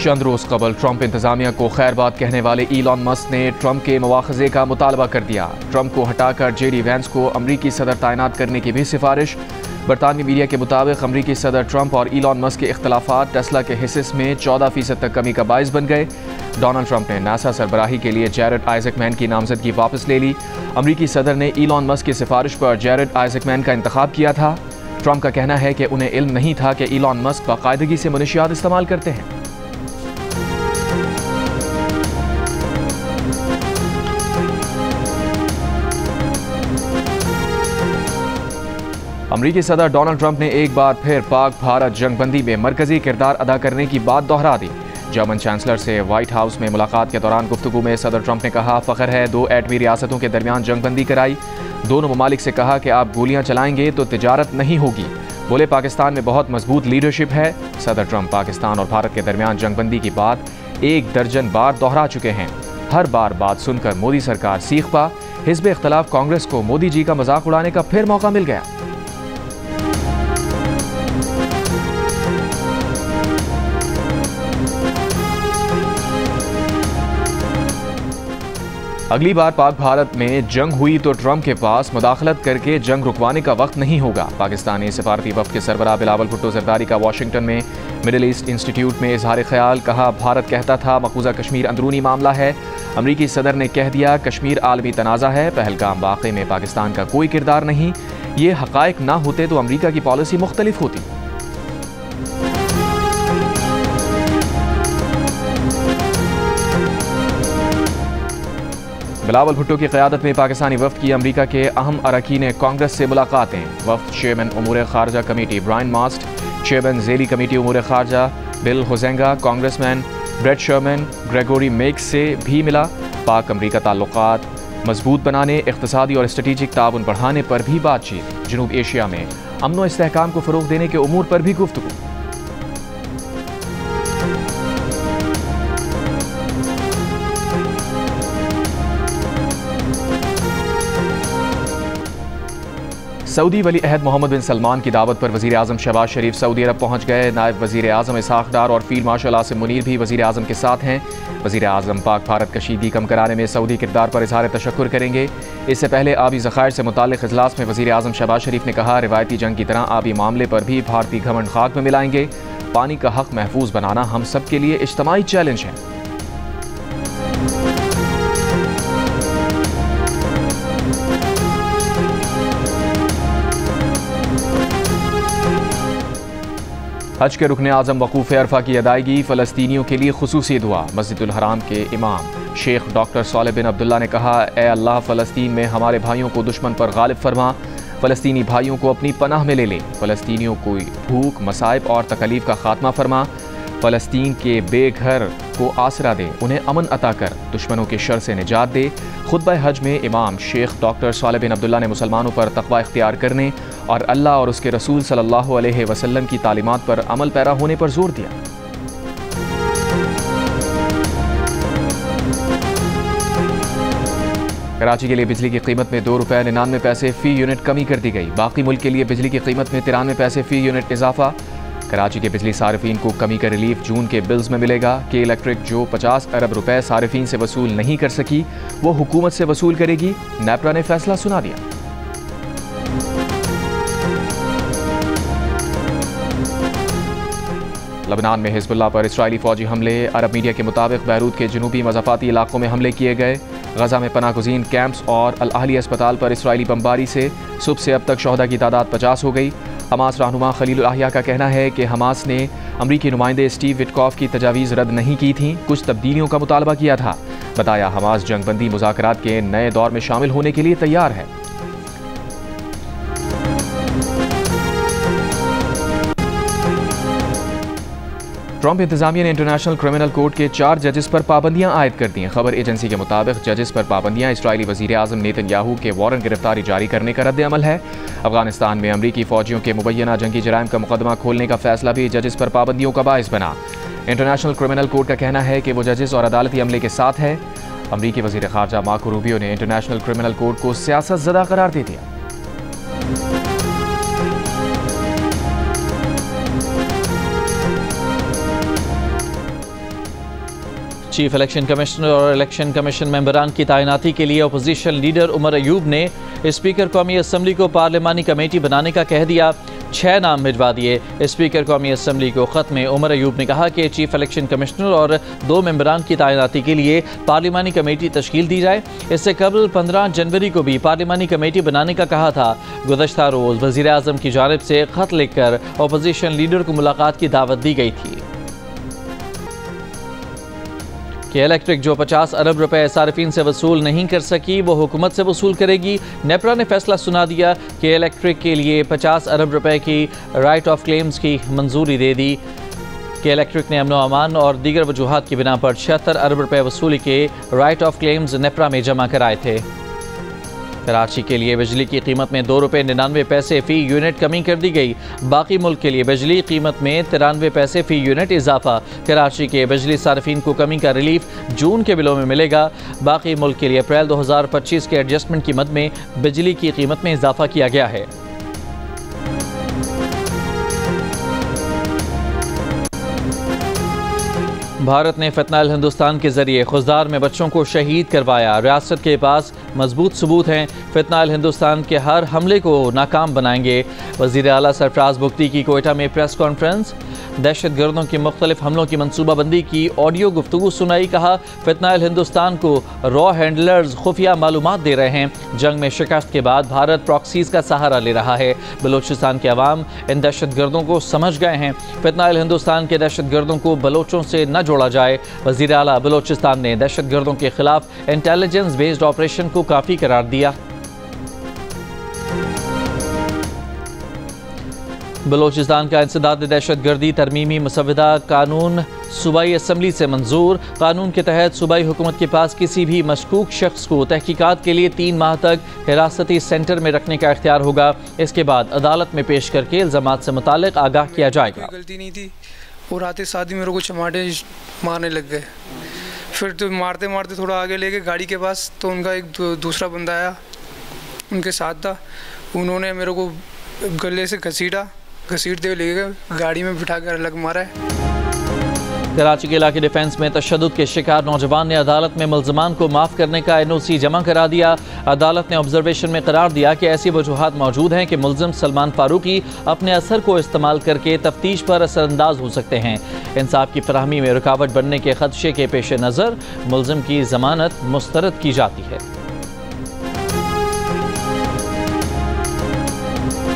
चंद रोज कबल ट्रंप इंतजामिया को खैरबाद कहने वाले इलॉन मस्क ने ट्रंप के मुआखजे का मुतालबा कर दिया। ट्रंप को हटाकर जेडी वैंस को अमरीकी सदर तैनात करने की भी सिफारिश। बरतानवी मीडिया के मुताबिक अमरीकी सदर ट्रंप और इलॉन मस्क के इख्तलाफात टेस्ला के हिस्से में 14% तक कमी का बाइस बन गए। डोनाल्ड ट्रंप ने नासा सरबराही के लिए जैरेड आइजकमैन की नामजदगी वापस ले ली। अमरीकी सदर ने इलॉन मस्क की सिफारिश पर जैरेड आइजकमैन का इंतखाब किया था। ट्रंप का कहना है कि उन्हें इल्म नहीं था कि इलॉन मस्क बाकायदगी से मुनशियात इस्तेमाल करते हैं। अमरीकी सदर डोनाल्ड ट्रंप ने एक बार फिर पाक भारत जंगबंदी में मरकजी किरदार अदा करने की बात दोहरा दी। जर्मन चांसलर से व्हाइट हाउस में मुलाकात के दौरान गुफ्तगू में सदर ट्रंप ने कहा, फ़ख्र है 2 एटमी रियासतों के दरमियान जंगबंदी कराई। दोनों ममालिक से कहा कि आप गोलियां चलाएंगे तो तिजारत नहीं होगी। बोले पाकिस्तान में बहुत मजबूत लीडरशिप है। सदर ट्रंप पाकिस्तान और भारत के दरमियान जंगबंदी की बात 1 दर्जन बार दोहरा चुके हैं। हर बार बात सुनकर मोदी सरकार सीख पा। हिज़्ब इख्तलाफ कांग्रेस को मोदी जी का मजाक उड़ाने का फिर मौका मिल गया। अगली बार पाक भारत में जंग हुई तो ट्रंप के पास मुदाखलत करके जंग रुकवाने का वक्त नहीं होगा। पाकिस्तानी सफारती वफ्द के सरबराह बिलावल भुट्टो जरदारी का वाशिंगटन में मिडिल ईस्ट इंस्टीट्यूट में इजहार ख्याल। कहा, भारत कहता था मकबूजा कश्मीर अंदरूनी मामला है। अमरीकी सदर ने कह दिया कश्मीर आलमी तनाज़ा है। पहलगाम वाक़े में पाकिस्तान का कोई किरदार नहीं। ये हक़ाइक़ ना होते तो अमरीका की पॉलिसी मुख्तलिफ होती। बिलावल भुट्टो की क़यादत में पाकिस्तानी वफ्द की अमरीका के अहम अरकान कांग्रेस से मुलाकातें। वफ्द चेयरमैन उमूर खारजा कमेटी ब्रायन मास्ट, चेयरमैन ज़ेली कमेटी उमूर खारजा Bill Huizenga, congressman Brad Sherman, Gregory Meeks से भी मिला। पाक अमरीका ताल्लुकात मजबूत बनाने, इक़्तिसादी और स्ट्रेटेजिक ताउन बढ़ाने पर भी बातचीत। जनूब एशिया में अमन व इस्तेहकाम को फ़रोग़ देने के उमूर पर भी गुफ्तगू। सऊदी वली अहद मोहम्मद बिन सलमान की दावत पर वज़ीर आज़म शहबाज शरीफ सऊदी अरब पहुँच गए। नायब वज़ीर आज़म इसहाक़ डार और फील्ड मार्शल आसिम मुनीर भी वज़ीर आज़म के साथ हैं। वज़ीर आज़म पाक भारत कशीदगी कम कराने में सऊदी किरदार पर इज़हार तशक्कुर करेंगे। इससे पहले आबी ज़खायर से मुताल्लिक़ इजलास में वज़ीर आज़म शहबाज शरीफ ने कहा, रिवायती जंग की तरह आबी मामले पर भी भारतीय घमंड खाक में मिलाएंगे। पानी का हक़ महफूज बनाना हम सब के लिए इज्तिमाई चैलेंज है। हज के रुकने आज़म वकूफ़ अरफा की अदायगी, फ़लस्तीनियों के लिए खुसूसी दुआ। मस्जिदुल हराम के इमाम शेख डॉक्टर सालेह बिन अब्दुल्ला ने कहा, ए अल्लाह फ़लस्तीन में हमारे भाइयों को दुश्मन पर गालिब फरमा, फ़लस्तीनी भाइयों को अपनी पनाह में ले ले। फ़लस्तीनियों को भूख, मसाइब और तकलीफ़ का खात्मा फरमा। फ़लस्तीन के बेघर को आसरा दे, उन्हें अमन अता कर, दुश्मनों के शर से निजात दे। खुतबा हज में इमाम शेख डॉक्टर सालेह बिन अब्दुल्ला ने मुसलमानों पर तक़वा इख्तियार करने और अल्लाह और उसके रसूल सल्लल्लाहु अलैहि वसल्लम की तालीमात पर अमल पैरा होने पर जोर दिया। कराची के लिए बिजली की कीमत में ₹2.99 फ़ी यूनिट कमी कर दी गई। बाकी मुल्क के लिए बिजली की कीमत में ₹93 फ़ी यूनिट इजाफा। कराची के बिजली सारिफीन को कमी का रिलीफ जून के बिल्स में मिलेगा। के इलेक्ट्रिक जो 50 अरब रुपए सारिफीन से वसूल नहीं कर सकी, वो हुकूमत से वसूल करेगी। नेपरा ने फैसला सुना दिया। लबनान में हिजबुल्लाह पर इस्राइली फौजी हमले। अरब मीडिया के मुताबिक बैरूत के जनूबी मज़ाफ़ाती इलाकों में हमले किए गए। गजा में पनाहगुज़ीन कैंप्स और अल अहली अस्पताल पर इस्राइली बमबारी से सुबह से अब तक शोहदा की तादाद 50 हो गई। हमास रहनुमा खलील अहिया का कहना है कि हमास ने अमरीकी नुमाइंदे स्टीव विटकॉफ की तजावीज़ रद्द नहीं की थी, कुछ तब्दीलियों का मुतालबा किया था। बताया हमास जंगबंदी मुज़ाकरात के नए दौर में शामिल होने के लिए तैयार है। ट्रंप इंतजामिया ने इंटरनेशनल क्रिमिनल कोर्ट के 4 जजेस पर पाबंदियां आयद कर दी हैं। खबर एजेंसी के मुताबिक जजेस पर पाबंदियां इस्राइली वज़ीर आज़म नेतन्याहू के वारंट गिरफ्तारी जारी करने का रद्द अमल है। अफगानिस्तान में अमरीकी फौजियों के मुबैना जंगी जराइम का मुकदमा खोलने का फैसला भी जजेस पर पाबंदियों का बाइस बना। इंटरनेशनल क्रिमिनल कोर्ट का कहना है कि वो जजेस और अदालती अमले के साथ है। अमरीकी वज़ीर ख़ारजा मार्को रूबियो ने इंटरनेशनल क्रिमिनल कोर्ट को सियासत ज़दा करार दे दिया। चीफ इलेक्शन कमिश्नर और इलेक्शन कमीशन मेंबरान की तैनाती के लिए अपोजिशन लीडर उमर अयूब ने स्पीकर कौमी असम्बली को पार्लिमानी कमेटी बनाने का कह दिया। 6 नाम भिजवा दिए। स्पीकर कौमी असम्बली को ख़त में उमर अयूब ने कहा कि चीफ इलेक्शन कमिश्नर और 2 मेंबरान की तैनाती के लिए पार्लिमानी कमेटी तश्कील दी जाए। इससे कबल 15 जनवरी को भी पार्लिमानी कमेटी बनाने का कहा था। गुज़श्ता रोज़ वज़ीर आज़म की जानिब से ख़त लिखकर अपोजिशन लीडर को मुलाकात की दावत दी गई थी कि इलेक्ट्रिक जो 50 अरब रुपए सार्फिन से वसूल नहीं कर सकी वो हुकूमत से वसूल करेगी। नेपरा ने फैसला सुना दिया कि इलेक्ट्रिक के लिए 50 अरब रुपए की राइट ऑफ क्लेम्स की मंजूरी दे दी कि इलेक्ट्रिक ने अमन अमान और दीगर वजूहात की बिना पर 76 अरब रुपए वसूली के राइट ऑफ क्लेम्स नेपरा में जमा कराए थे। कराची के लिए बिजली की कीमत में 2 रुपये 99 पैसे फ़ी यूनिट कमी कर दी गई। बाकी मुल्क के लिए बिजली कीमत में 93 पैसे फ़ी यूनिट इजाफा। कराची के बिजली सार्फिन को कमी का रिलीफ जून के बिलों में मिलेगा। बाकी मुल्क के लिए अप्रैल 2025 के एडजस्टमेंट की मद में बिजली की कीमत में इजाफा किया गया है। भारत ने फितनाल हिंदुस्तान के जरिए खुजदार में बच्चों को शहीद करवाया। रियासत के पास मजबूत सबूत हैं। फितनाल हिंदुस्तान के हर हमले को नाकाम बनाएंगे। वज़ीर आला सरफराज बुख्ती की कोयटा में प्रेस कॉन्फ्रेंस। दहशत गर्दों के मुख्तलिफ हमलों की मनसूबाबंदी की ऑडियो गुफ्तगू सुनाई। कहा फितनाल हिंदुस्तान को रॉ हैंडलर्स खुफिया मालूमात दे रहे हैं। जंग में शिकस्त के बाद भारत प्रॉक्सीज का सहारा ले रहा है। बलोचिस्तान के अवाम इन दहशत गर्दों को समझ गए हैं। फितनाल हिंदुस्तान के दहशत गर्दों को बलोचों से न जोड़ा जाए। वज़ीर आला बलोचिस्तान ने दहशत गर्दों के खिलाफ इंटेलिजेंस बेस्ड ऑपरेशन को काफ़ी करार दिया। बलोचिस्तान का इंसदाद दहशत गर्दी तरमीमी मुसवदा कानून सूबाई असम्बली से मंजूर। कानून के तहत सूबाई हुकूमत के पास किसी भी मशकूक शख्स को तहकीकात के लिए 3 माह तक हिरासती सेंटर में रखने का इख्तियार होगा। इसके बाद अदालत में पेश करके इल्ज़ामात से मुतालिक आगाह किया जाएगा। गलती नहीं थी और आते साथ ही मेरे को चमाटे मारने लग गए। फिर तो मारते मारते थोड़ा आगे ले गए गाड़ी के पास, तो उनका एक दूसरा बंदा आया उनके साथ था। उन्होंने मेरे को गले से घसीटते हुए ले गए, गाड़ी में बिठा कर लग मारा है। कराची के इलाके डिफेंस में तशद्दुद के शिकार नौजवान ने अदालत में मुल्ज़मान को माफ़ करने का NOC जमा करा दिया। अदालत ने ऑब्जर्वेशन में करार दिया कि ऐसी वजूहात मौजूद हैं कि मुल्ज़िम सलमान फारूकी अपने असर को इस्तेमाल करके तफ्तीश पर असरअंदाज हो सकते हैं। इंसाफ की फराहमी में रुकावट बनने के खदशे के पेश नज़र मुल्ज़िम की ज़मानत मुस्तरद की जाती है।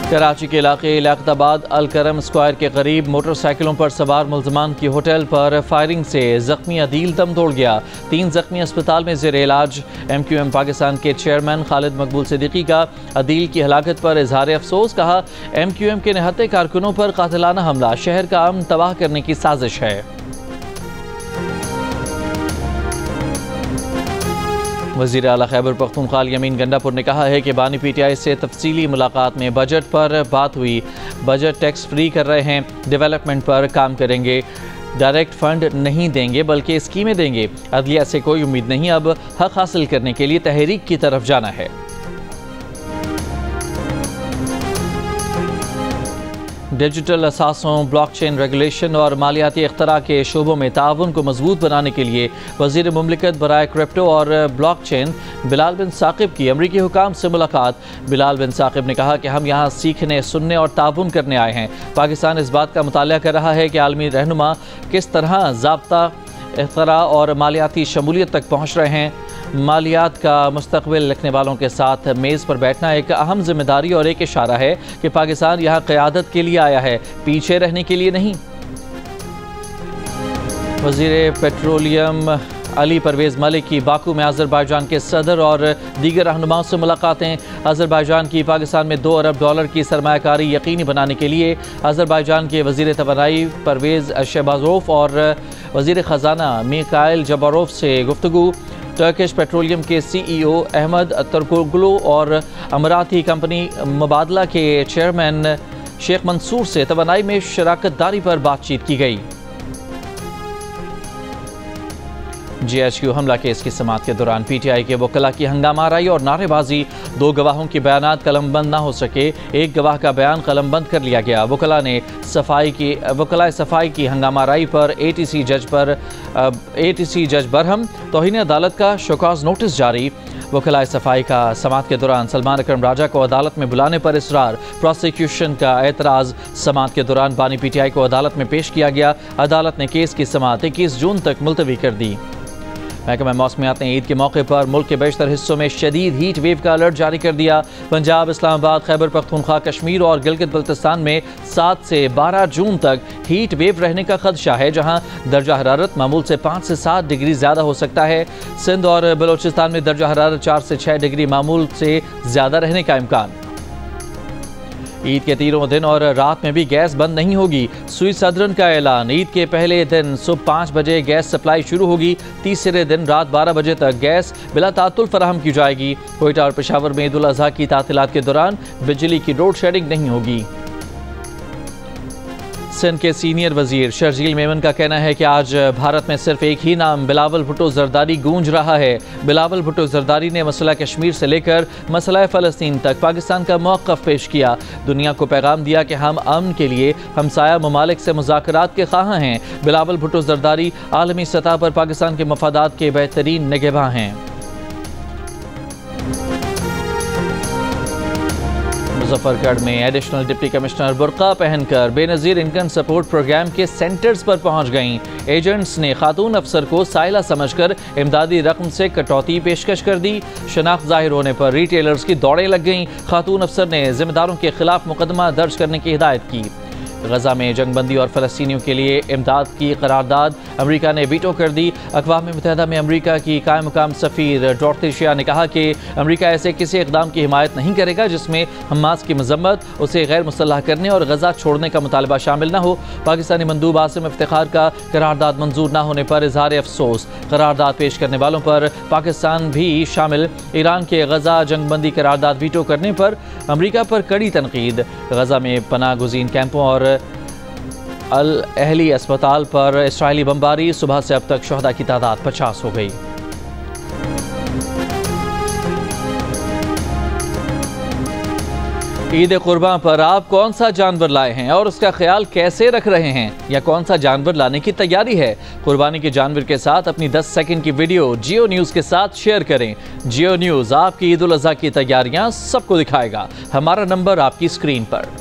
कराची के इलाके लियाकताबाद अल करम स्क्वायर के करीब मोटरसाइकिलों पर सवार मुल्ज़मान की होटल पर फायरिंग से ज़ख्मी अदील दम तोड़ गया। 3 ज़ख्मी अस्पताल में ज़ेर इलाज। MQM पाकिस्तान के चेयरमैन खालिद मकबूल सिद्दीकी का अदील की हलाकत पर इजहार अफसोस। कहा MQM के निहत्ते कारकुनों पर कातिलाना हमला शहर का अमन तबाह करने की साजिश है। वज़ीर आला खैबर पख्तूनख्वा यमीन गंडापुर ने कहा है कि बानी PTI से तफसीली मुलाकात में बजट पर बात हुई। बजट टैक्स फ्री कर रहे हैं, डेवलपमेंट पर काम करेंगे, डायरेक्ट फंड नहीं देंगे बल्कि स्कीमें देंगे। अदलिया से कोई उम्मीद नहीं, अब हक हासिल करने के लिए तहरीक की तरफ जाना है। डिजिटल असासों, ब्लॉकचेन रेगुलेशन और मालियाती इख्तरा के शोबों में ताउन को मजबूत बनाने के लिए वज़ीर मुमलिकत बराए क्रिप्टो और ब्लॉकचेन बिलाल बिन साकिब की अमरीकी हुकाम से मुलाकात। बिलाल बिन साकिब ने कहा कि हम यहाँ सीखने, सुनने और ताउन करने आए हैं। पाकिस्तान इस बात का मुतालिया कर रहा है कि आलमी रहनुमा किस तरह ज़ाब्ता, इख्तरा और मालियाती शमूलियत तक पहुँच रहे हैं। मालियात का मुस्तकबिल लिखने वालों के साथ मेज़ पर बैठना एक अहम जिम्मेदारी और एक इशारा है कि पाकिस्तान यहाँ क़यादत के लिए आया है, पीछे रहने के लिए नहीं। वज़ीर पेट्रोलियम अली परवेज़ मलिक की बाकू में अज़रबैजान के सदर और दीगर रहनुमाओं से मुलाकातें। अज़रबैजान की पाकिस्तान में $2 अरब की सरमायाकारी यकीनी बनाने के लिए अज़रबैजान के वज़ीर तवानाई परवेज़ शहबाज़ोफ और वज़ीर ख़जाना मिकाइल जबारोफ से गुफ्तगू। टर्किश पेट्रोलियम के CEO अहमद तुर्कोग्लू और अमराती कंपनी मुबादला के चेयरमैन शेख मंसूर से तवानाई में शराकत दारी पर बातचीत की गई। GHQ हमला केस की समाअत के दौरान PTI के वकला की हंगामाराई और नारेबाजी, 2 गवाहों की बयानात कलमबंद ना हो सके, 1 गवाह का बयान कलमबंद कर लिया गया। वकलाए सफाई की हंगामाराई पर ATC जज बरहम, तौहीन अदालत का शोकॉज नोटिस जारी। वकलाए सफाई का समाअत के दौरान सलमान अकरम राजा को अदालत में बुलाने पर इसरार, प्रोसिक्यूशन का एतराज़। समाअत के दौरान बानी PTI को अदालत में पेश किया गया। अदालत ने केस की समाअत 21 जून तक मुलतवी कर दी। महकमा मौसमियात ने ईद के मौके पर मुल्क के बेशतर हिस्सों में शदीद हीट वेव का अलर्ट जारी कर दिया। पंजाब, इस्लामाबाद, खैबर पख्तूनख्वा, कश्मीर और गिलगित बल्तिस्तान में 7 से 12 जून तक हीट वेव रहने का खदशा है, जहां दर्जा हरारत मामूल से 5 से 7 डिग्री ज़्यादा हो सकता है। सिंध और बलोचिस्तान में दर्जा हरारत 4 से 6 डिग्री मामूल से ज़्यादा रहने का इम्कान। ईद के तीनों दिन और रात में भी गैस बंद नहीं होगी, सुई सदरन का ऐलान। ईद के पहले दिन सुबह 5 बजे गैस सप्लाई शुरू होगी। तीसरे दिन रात 12 बजे तक गैस बिला तातुल फराहम की जाएगी। कोयटा और पेशावर में ईद उल अज़हा की तातीलात के दौरान बिजली की लोड शेडिंग नहीं होगी। सिंध के सीनियर वजीर शर्जील मेमन का कहना है कि आज भारत में सिर्फ एक ही नाम बिलावल भुट्टो जरदारी गूंज रहा है। बिलावल भुट्टो जरदारी ने मसला कश्मीर से लेकर मसला फ़लस्तीन तक पाकिस्तान का मौक़िफ़ पेश किया। दुनिया को पैगाम दिया कि हम अमन के लिए हमसाया ममालिक से मुज़ाकरात के ख़्वाह हैं। बिलावल भुट्टो जरदारी आलमी सतह पर पाकिस्तान के मफादात के बेहतरीन निगहबान हैं। मुजफ्फरगढ़ में एडिशनल डिप्टी कमिश्नर बुर्का पहनकर बेनज़ीर इनकम सपोर्ट प्रोग्राम के सेंटर्स पर पहुंच गईं। एजेंट्स ने खातून अफसर को साइला समझकर इमदादी रकम से कटौती पेशकश कर दी। शनाख्त जाहिर होने पर रिटेलर्स की दौड़ें लग गईं। खातून अफसर ने जिम्मेदारों के खिलाफ मुकदमा दर्ज करने की हिदायत की। गजा में जंगबंदी और फ़लस्तीनियों के लिए इमदाद की करारदाद अमरीका ने वीटो कर दी। अक़वाम मुत्तहिदा में अमरीका की कायम मुकाम सफ़ीर डॉक्टर शिया ने कहा कि अमरीका ऐसे किसी इक़दाम की हिमायत नहीं करेगा जिसमें हमास की मजम्मत, उसे गैर मुसल्लह करने और गजा छोड़ने का मुतालबा शामिल न हो। पाकिस्तानी मंदूब आसिम इफ्तिखार का करारदाद मंजूर न होने पर इज़हार अफसोस। करारदाद पेश करने वालों पर पाकिस्तान भी शामिल। ईरान के गजा जंगबंदी करारदाद वीटो करने पर अमरीका पर कड़ी तनकीद। गजा में पनाह गुज़ीन कैंपों और अल अहली अस्पताल पर इसराइली बमबारी। सुबह से अब तक शहदा की तादाद 50 हो गई। ईद कुर्बान पर आप कौन सा जानवर लाए हैं और उसका ख्याल कैसे रख रहे हैं, या कौन सा जानवर लाने की तैयारी है? कुर्बानी के जानवर के साथ अपनी 10 सेकंड की वीडियो जियो न्यूज़ के साथ शेयर करें। जियो न्यूज़ आपकी ईद उल अज़हा की तैयारियां सबको दिखाएगा। हमारा नंबर आपकी स्क्रीन पर।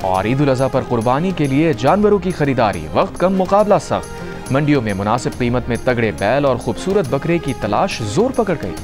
और ईद उल अज़हा पर कुर्बानी के लिए जानवरों की खरीदारी, वक्त कम मुकाबला सख्त। मंडियों में मुनासिब कीमत में तगड़े बैल और खूबसूरत बकरे की तलाश जोर पकड़ गई।